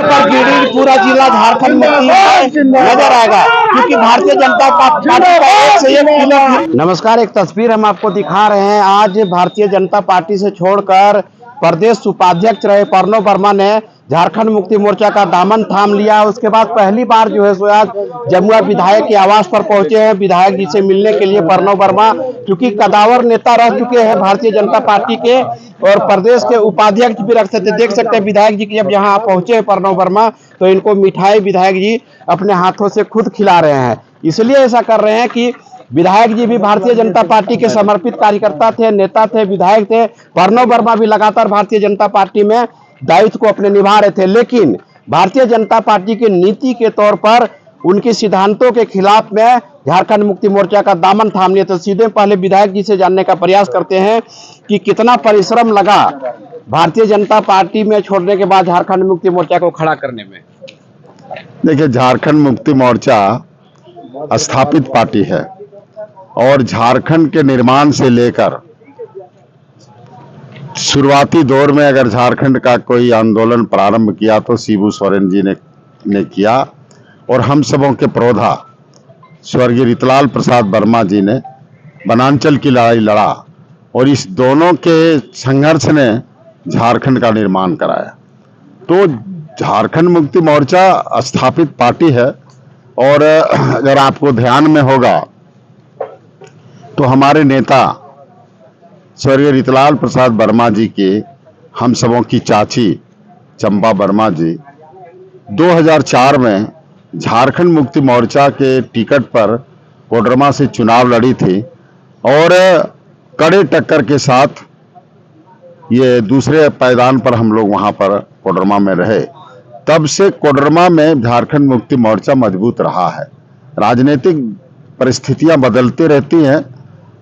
पर गिरिडीह पूरा जिला झारखंड मुक्ति नजर आएगा, क्योंकि भारतीय जनता पार्टी का एक से एक। नमस्कार, एक तस्वीर हम आपको दिखा रहे हैं। आज भारतीय जनता पार्टी से छोड़कर प्रदेश उपाध्यक्ष रहे प्रणव वर्मा ने झारखंड मुक्ति मोर्चा का दामन थाम लिया। उसके बाद पहली बार जो है सो आज जमुआ विधायक के आवास पर पहुंचे हैं विधायक जी से मिलने के लिए प्रणव वर्मा, क्योंकि कदावर नेता रह चुके हैं भारतीय जनता पार्टी के और प्रदेश के उपाध्यक्ष भी रख सकते। देख सकते हैं विधायक जी की जब यहाँ पहुंचे हैं प्रणव वर्मा, तो इनको मिठाई विधायक जी अपने हाथों से खुद खिला रहे हैं। इसलिए ऐसा कर रहे हैं कि विधायक जी भी भारतीय जनता पार्टी के समर्पित कार्यकर्ता थे, नेता थे, विधायक थे। प्रणव वर्मा भी लगातार भारतीय जनता पार्टी में दायित्व को अपने निभा रहे थे, लेकिन भारतीय जनता पार्टी की नीति के तौर पर उनके सिद्धांतों के खिलाफ में झारखंड मुक्ति मोर्चा का दामन थाम लिया। तो सीधे पहले विधायक जी से जानने का प्रयास करते हैं कि कितना परिश्रम लगा भारतीय जनता पार्टी में छोड़ने के बाद झारखंड मुक्ति मोर्चा को खड़ा करने में। देखिए, झारखंड मुक्ति मोर्चा स्थापित पार्टी है और झारखंड के निर्माण से लेकर शुरुआती दौर में अगर झारखंड का कोई आंदोलन प्रारंभ किया तो शिबू सोरेन जी ने किया और हम सबों के प्रौधा स्वर्गीय रितलाल प्रसाद वर्मा जी ने वनांचल की लड़ाई लड़ा और इस दोनों के संघर्ष ने झारखंड का निर्माण कराया। तो झारखंड मुक्ति मोर्चा स्थापित पार्टी है और अगर आपको ध्यान में होगा तो हमारे नेता स्वर्गीय रितलाल प्रसाद वर्मा जी के हम सबों की चाची चंपा वर्मा जी 2004 में झारखंड मुक्ति मोर्चा के टिकट पर कोडरमा से चुनाव लड़ी थी और कड़े टक्कर के साथ ये दूसरे पायदान पर हम लोग वहां पर कोडरमा में रहे। तब से कोडरमा में झारखंड मुक्ति मोर्चा मजबूत रहा है। राजनीतिक परिस्थितियां बदलती रहती हैं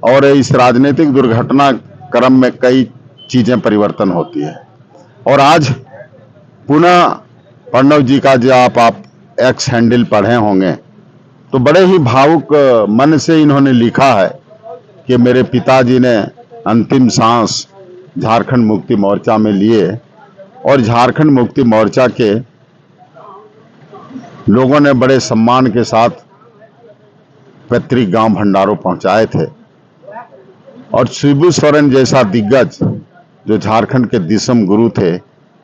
और इस राजनीतिक दुर्घटना क्रम में कई चीजें परिवर्तन होती है और आज पुनः प्रणव जी का जो आप एक्स हैंडल पढ़े होंगे तो बड़े ही भावुक मन से इन्होंने लिखा है कि मेरे पिताजी ने अंतिम सांस झारखंड मुक्ति मोर्चा में लिए और झारखंड मुक्ति मोर्चा के लोगों ने बड़े सम्मान के साथ पैतृक गांव भंडारों पहुंचाए थे और शिबू सोरेन जैसा दिग्गज जो झारखंड के दिसम गुरु थे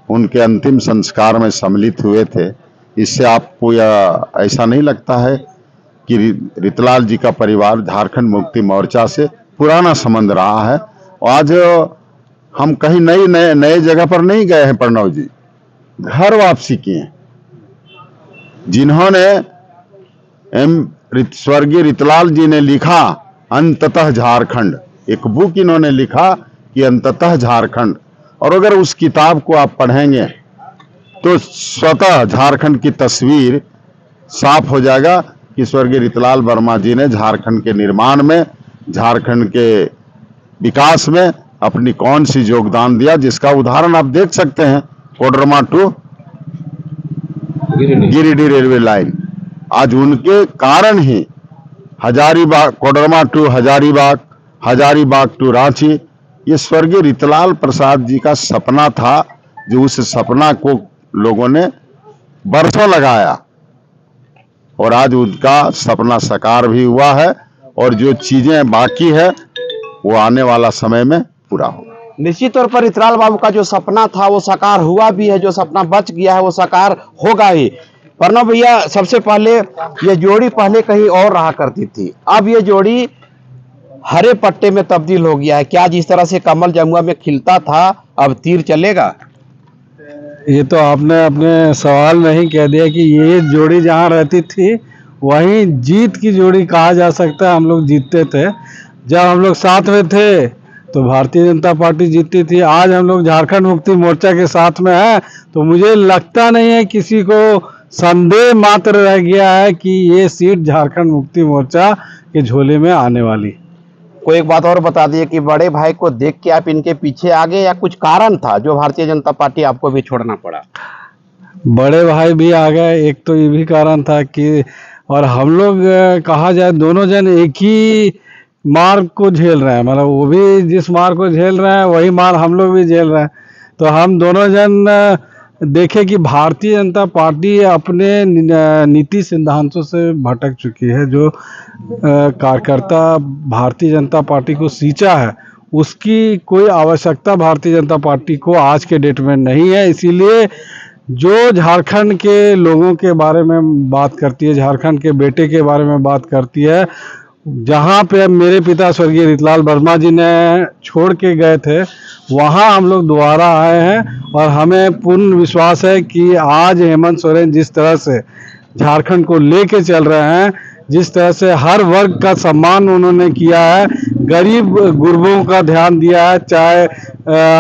उनके अंतिम संस्कार में सम्मिलित हुए थे। इससे आपको ऐसा नहीं लगता है कि रितलाल जी का परिवार झारखंड मुक्ति मोर्चा से पुराना संबंध रहा है। आज हम कहीं नए जगह पर नहीं गए हैं, प्रणव जी घर वापसी किए। जिन्होंने स्वर्गीय रितलाल जी ने लिखा अंततः झारखंड, एक बुक इन्होंने लिखा कि अंततः झारखंड, और अगर उस किताब को आप पढ़ेंगे तो स्वतः झारखंड की तस्वीर साफ हो जाएगा कि स्वर्गीय रितलाल वर्मा जी ने झारखंड के निर्माण में, झारखंड के विकास में अपनी कौन सी योगदान दिया, जिसका उदाहरण आप देख सकते हैं। Koderma to Giridih railway line, आज उनके कारण ही हजारीबाग, कोडरमा टू हजारीबाग, हजारीबाग टू रांची, ये स्वर्गीय रितलाल प्रसाद जी का सपना था, जो उस सपना को लोगों ने बरसों लगाया और आज उनका सपना साकार भी हुआ है और जो चीजें बाकी है वो आने वाला समय में पूरा होगा। निश्चित तौर पर रितलाल बाबू का जो सपना था वो साकार हुआ भी है, जो सपना बच गया है वो साकार होगा ही। प्रणव भैया, सबसे पहले ये जोड़ी पहले कहीं और रहा करती थी, अब ये जोड़ी हरे पट्टे में तब्दील हो गया है। क्या जिस तरह से कमल जमुआ में खिलता था अब तीर चलेगा? ये तो आपने अपने सवाल में ही कह दिया कि ये जोड़ी जहाँ रहती थी वहीं जीत की जोड़ी कहा जा सकता है। हम लोग जीतते थे, जब हम लोग साथ में थे तो भारतीय जनता पार्टी जीतती थी। आज हम लोग झारखंड मुक्ति मोर्चा के साथ में हैं तो मुझे लगता नहीं है किसी को संदेह मात्र रह गया है कि ये सीट झारखंड मुक्ति मोर्चा के झोले में आने वाली। कोई एक बात और बता दिए कि बड़े भाई को देख के आप इनके पीछे आ गए या कुछ कारण था जो भारतीय जनता पार्टी आपको भी छोड़ना पड़ा? बड़े भाई भी आ गए, एक तो ये भी कारण था कि, और हम लोग कहा जाए दोनों जन एक ही मार को झेल रहे हैं, मतलब वो भी जिस मार को झेल रहे हैं वही मार हम लोग भी झेल रहे हैं। तो हम दोनों जन देखें कि भारतीय जनता पार्टी अपने नीति सिद्धांतों से भटक चुकी है। जो कार्यकर्ता भारतीय जनता पार्टी को सींचा है, उसकी कोई आवश्यकता भारतीय जनता पार्टी को आज के डेट में नहीं है। इसीलिए जो झारखंड के लोगों के बारे में बात करती है, झारखंड के बेटे के बारे में बात करती है, जहाँ पे मेरे पिता स्वर्गीय रितलाल वर्मा जी ने छोड़ के गए थे, वहाँ हम लोग दोबारा आए हैं। और हमें पूर्ण विश्वास है कि आज हेमंत सोरेन जिस तरह से झारखंड को लेके चल रहे हैं, जिस तरह से हर वर्ग का सम्मान उन्होंने किया है, गरीब गुरबों का ध्यान दिया है, चाहे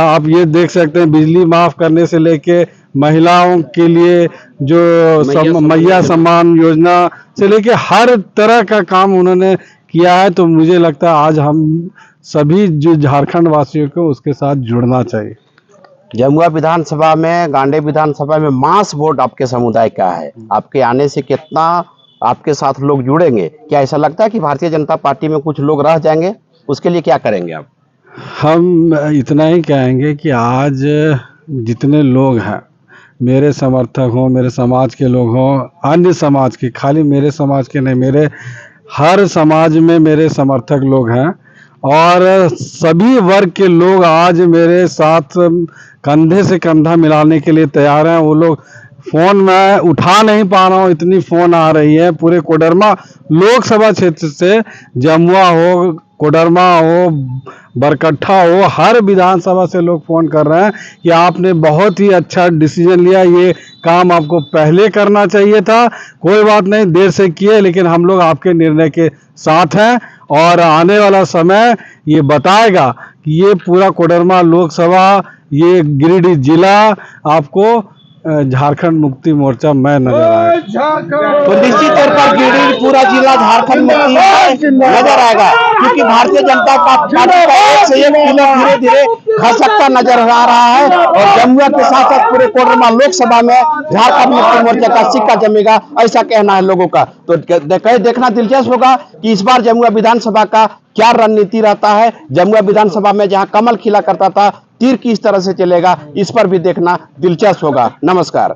आप ये देख सकते हैं बिजली माफ़ करने से लेके महिलाओं के लिए जो मैया सम्मान योजना से लेके हर तरह का काम उन्होंने किया है। तो मुझे लगता है आज हम सभी जो झारखंड वासियों को उसके साथ जुड़ना चाहिए। जमुआ विधानसभा में, गांडे विधानसभा में मास वोट आपके समुदाय का है। आपके आने से कितना आपके साथ लोग जुड़ेंगे? क्या ऐसा लगता है कि भारतीय जनता पार्टी में कुछ लोग रह जाएंगे? उसके लिए क्या करेंगे आप? हम इतना ही कहेंगे कि आज जितने लोग हैं, मेरे समर्थक हों, मेरे समाज के लोग हों, अन्य समाज के, खाली मेरे समाज के नहीं, मेरे हर समाज में मेरे समर्थक लोग हैं और सभी वर्ग के लोग आज मेरे साथ कंधे से कंधा मिलाने के लिए तैयार हैं। वो लोग फ़ोन मैं उठा नहीं पा रहा हूँ, इतनी फ़ोन आ रही है पूरे कोडरमा लोकसभा क्षेत्र से, जमुआ हो, कोडरमा हो, बरकट्ठा हो, हर विधानसभा से लोग फ़ोन कर रहे हैं कि आपने बहुत ही अच्छा डिसीजन लिया, ये काम आपको पहले करना चाहिए था। कोई बात नहीं, देर से किए, लेकिन हम लोग आपके निर्णय के साथ हैं और आने वाला समय ये बताएगा कि ये पूरा कोडरमा लोकसभा, ये गिरिडीह जिला आपको झारखंड मुक्ति मोर्चा में नजर आएगा। तो निश्चित तौर पर गिरिडीह पूरा जिला झारखंड मुक्ति में नजर आएगा, क्योंकि भारतीय जनता पार्टी का एक से एक किलो धीरे धीरे खसकता नजर आ रहा है और जमुआ के साथ साथ पूरे कोडरमा लोकसभा में झारखंड मुक्ति मोर्चा का सिक्का जमेगा, ऐसा कहना है लोगों का। तो देखना दिलचस्प होगा कि इस बार जमुआ विधानसभा का क्या रणनीति रहता है। जमुआ विधानसभा में जहां कमल खिला करता था, तीर किस तरह से चलेगा, इस पर भी देखना दिलचस्प होगा। नमस्कार।